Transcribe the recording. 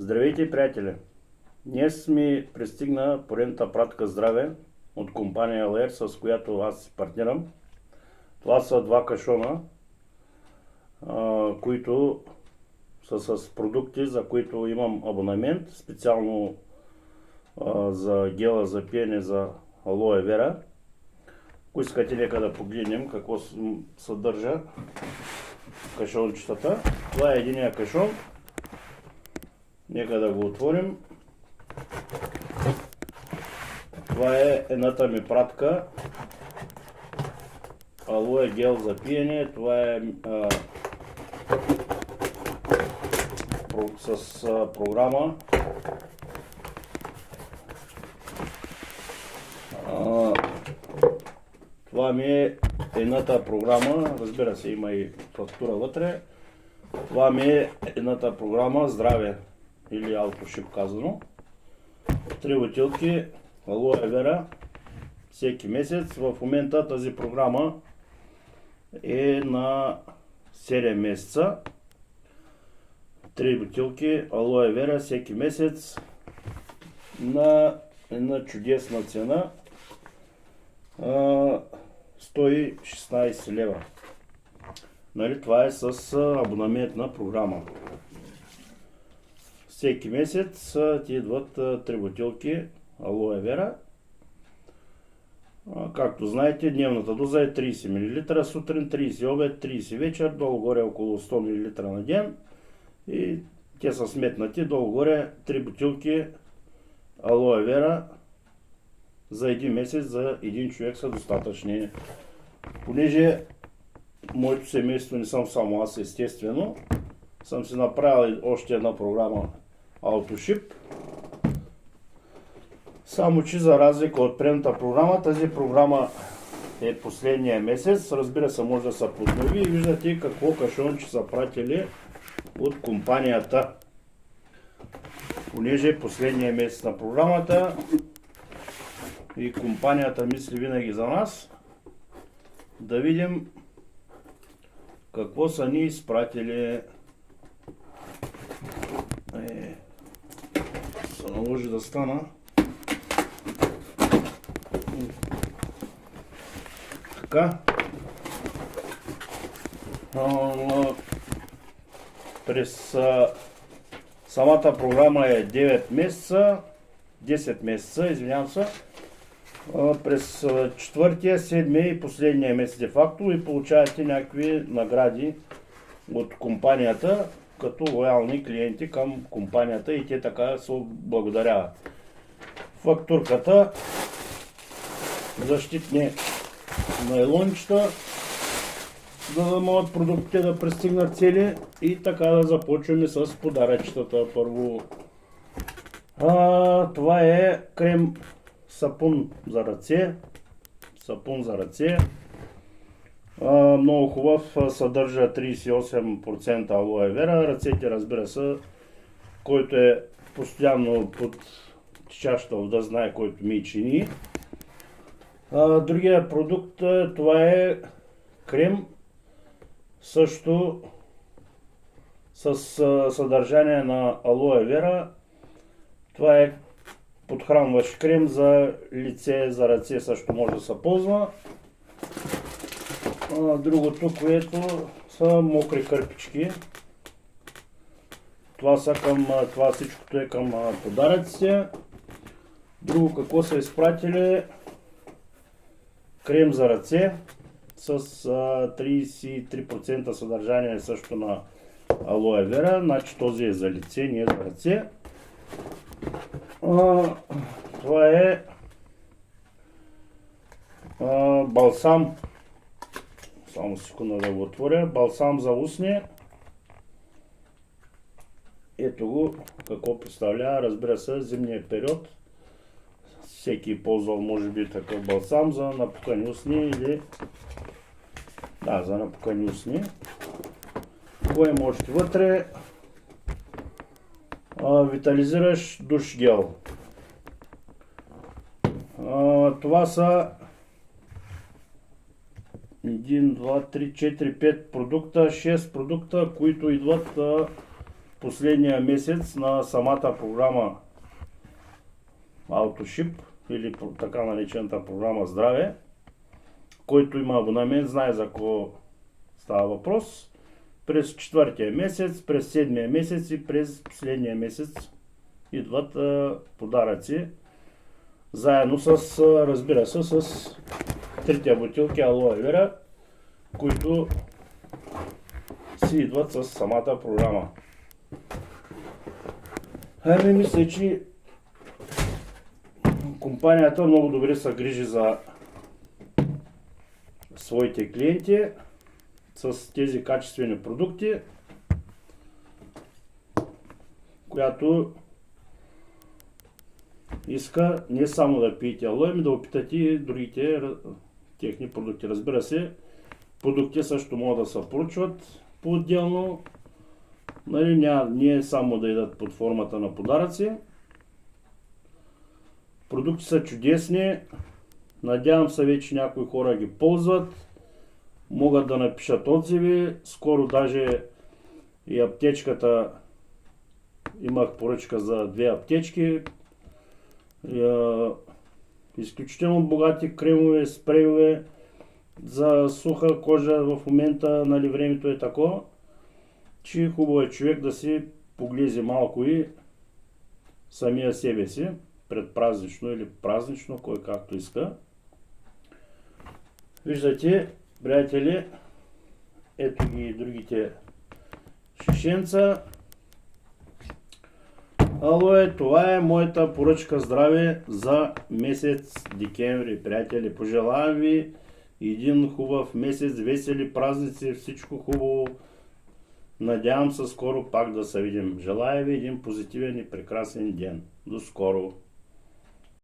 Здравейте, приятели! Днес ми пристигна поредната пратка здраве от компания LR, с която аз си партнирам. Това са два кашона, които са с продукти, за които имам абонамент, специално за гела за пиене за алоe вера. Ако искате, нека да погледнем какво съдържа кашончетата. Това е единия кашон. Нека да го отворим. Това е едната ми пратка. Алоe гел за пиене. Това е с програма. Това ми е едната програма. Разбира се, има и фактура вътре. Това ми е едната програма Здраве или AutoShip казано. 3 бутилки алоe вера всеки месец. В момента тази програма е на 7 месеца. 3 бутилки алоe вера всеки месец на една чудесна цена 116 лева. Нали, това е с абонаментна програма. Всеки месец ти идват 3 бутилки алоe вера. Както знаете, дневната доза е 30 мл сутрин, 30 обед, 30 вечер, долу-горе около 100 мл на ден. И те са сметнати долу-горе 3 бутилки алоe вера за един месец, за един човек са достатъчни. Понеже моето семейство не съм само аз, естествено, съм си направил още една програма AutoShip. Само че за разлика от предната програма, тази програма е последния месец. Разбира се, може да се поднови и виждате какво кашонче са пратили от компанията. Понеже е последния месец на програмата и компанията мисли винаги за нас, да видим какво са ни изпратили. Се наложи да стана. Така. През самата програма е 9 месеца, 10 месеца, извинявам се. През 4-тия, 7-я и последния месец де факто и получавате някакви награди от компанията, като лоялни клиенти към компанията и те така се благодаряват. Фактурката, защитни найлончета, за да могат продуктите да пристигнат цели и така да започваме с подаръчетата. Първо, това е крем сапун за ръце. Много хубав, съдържа 38% алоe вера. Ръцете, разбира се, който е постоянно под чашата вода, знае, който ми чини. Другия продукт, това е крем, също с съдържание на алоe вера. Това е подхранващ крем за лице, за ръце също може да се ползва. Другото, което са мокри кърпички. Това всичкото е към подаръците. Друго какво са изпратили? Крем за ръце с 33% съдържание също на алоe вера. Значи този е за лице, не е за ръце. Това е балсам. Само секунда да го отворя. Балсам за устни. Ето го какво представлява. Разбира се, зимния период. Всеки ползвал може би такъв балсам за напукани устни или за напукани устни. Какво има още вътре? Витализиращ душ гел. Това са 1, 2, 3, 4, 5 продукта, 6 продукта, които идват последния месец на самата програма AutoShip или така наречената програма Здраве. Който има абонамент, знае за какво става въпрос. През 4-тия месец, през 7-я месец и през последния месец идват подаръци. Заедно с, разбира се, с 3 бутилки алоe вера, които си идват с самата програма. Ами мисля, че компанията много добре се грижи за своите клиенти с тези качествени продукти, която иска не само да пиете алоe, ами да опитате и другите техни продукти. Разбира се, продукти също могат да се поръчват по-отделно, нали, не само да идат под формата на подаръци. Продукти са чудесни, надявам се вече някои хора ги ползват, могат да напишат отзиви, скоро даже и аптечката, имах поръчка за 2 аптечки, изключително богати кремове, спрейове за суха кожа. В момента, нали, времето е такова, че хубаво е човек да си поглези малко и самия себе си, предпразнично или празнично, кой както иска. Виждате, приятели, ето ги и другите шишенца. Алоe, това е моята поръчка Здраве за месец декември, приятели. Пожелавам ви един хубав месец, весели празници, всичко хубаво. Надявам се скоро пак да се видим. Желая ви един позитивен и прекрасен ден. До скоро!